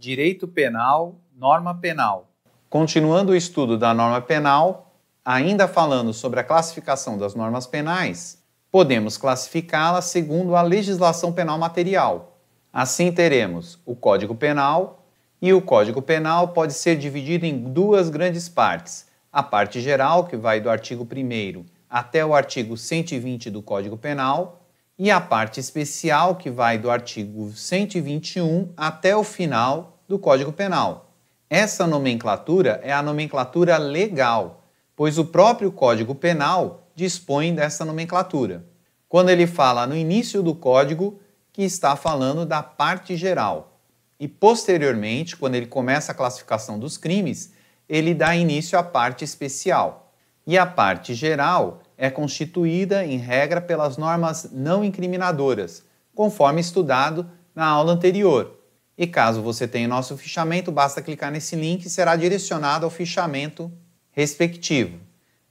Direito penal, norma penal. Continuando o estudo da norma penal, ainda falando sobre a classificação das normas penais, podemos classificá-las segundo a legislação penal material. Assim teremos o Código Penal, e o Código Penal pode ser dividido em duas grandes partes. A parte geral, que vai do artigo 1º até o artigo 120 do Código Penal, e a parte especial, que vai do artigo 121 até o final do Código Penal. Essa nomenclatura é a nomenclatura legal, pois o próprio Código Penal dispõe dessa nomenclatura. Quando ele fala no início do Código, que está falando da parte geral. E posteriormente, quando ele começa a classificação dos crimes, ele dá início à parte especial. E a parte geral é constituída, em regra, pelas normas não incriminadoras, conforme estudado na aula anterior. E caso você tenha nosso fichamento, basta clicar nesse link e será direcionado ao fichamento respectivo.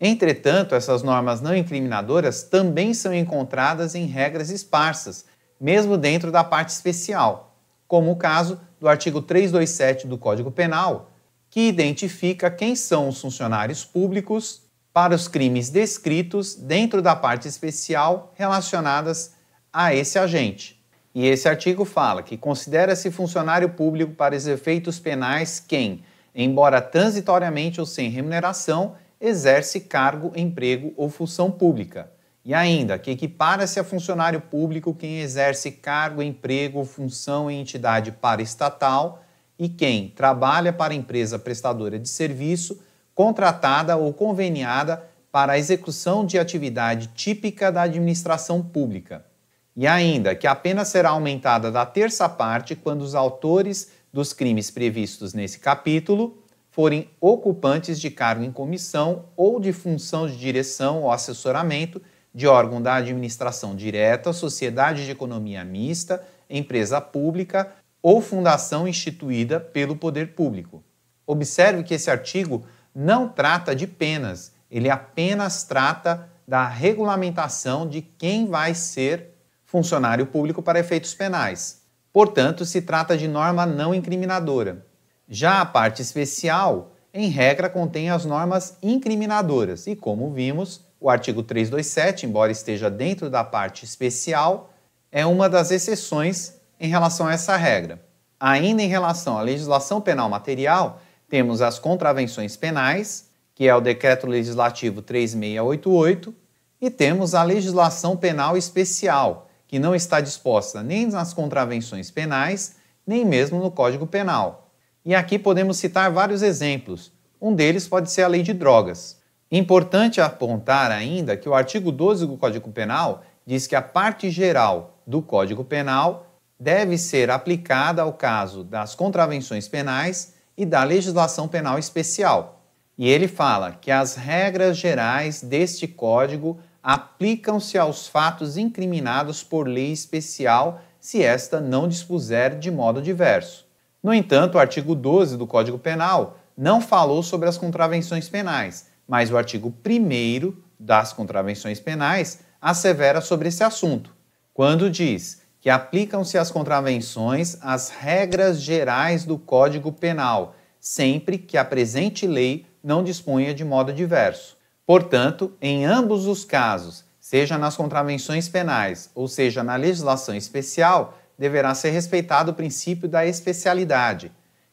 Entretanto, essas normas não incriminadoras também são encontradas em regras esparsas, mesmo dentro da parte especial, como o caso do artigo 327 do Código Penal, que identifica quem são os funcionários públicos para os crimes descritos dentro da parte especial relacionadas a esse agente. E esse artigo fala que considera-se funcionário público para os efeitos penais quem, embora transitoriamente ou sem remuneração, exerce cargo, emprego ou função pública. E ainda que equipara-se a funcionário público quem exerce cargo, emprego ou função em entidade paraestatal e quem trabalha para empresa prestadora de serviço contratada ou conveniada para a execução de atividade típica da administração pública. E ainda que a pena será aumentada da terça parte quando os autores dos crimes previstos nesse capítulo forem ocupantes de cargo em comissão ou de função de direção ou assessoramento de órgão da administração direta, sociedade de economia mista, empresa pública ou fundação instituída pelo poder público. Observe que esse artigo não trata de penas, ele apenas trata da regulamentação de quem vai ser funcionário público para efeitos penais. Portanto, se trata de norma não incriminadora. Já a parte especial, em regra, contém as normas incriminadoras e, como vimos, o artigo 327, embora esteja dentro da parte especial, é uma das exceções em relação a essa regra. Ainda em relação à legislação penal material, temos as contravenções penais, que é o Decreto Legislativo 3688, e temos a legislação penal especial, que não está disposta nem nas contravenções penais, nem mesmo no Código Penal. E aqui podemos citar vários exemplos. Um deles pode ser a Lei de Drogas. Importante apontar ainda que o artigo 12 do Código Penal diz que a parte geral do Código Penal deve ser aplicada ao caso das contravenções penais e da legislação penal especial. E ele fala que as regras gerais deste Código aplicam-se aos fatos incriminados por lei especial se esta não dispuser de modo diverso. No entanto, o artigo 12 do Código Penal não falou sobre as contravenções penais, mas o artigo 1º das contravenções penais assevera sobre esse assunto, quando diz que aplicam-se às contravenções as regras gerais do Código Penal, sempre que a presente lei não disponha de modo diverso. Portanto, em ambos os casos, seja nas contravenções penais ou seja na legislação especial, deverá ser respeitado o princípio da especialidade,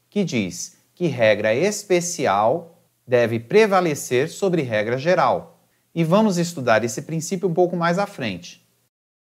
que diz que regra especial deve prevalecer sobre regra geral. E vamos estudar esse princípio um pouco mais à frente.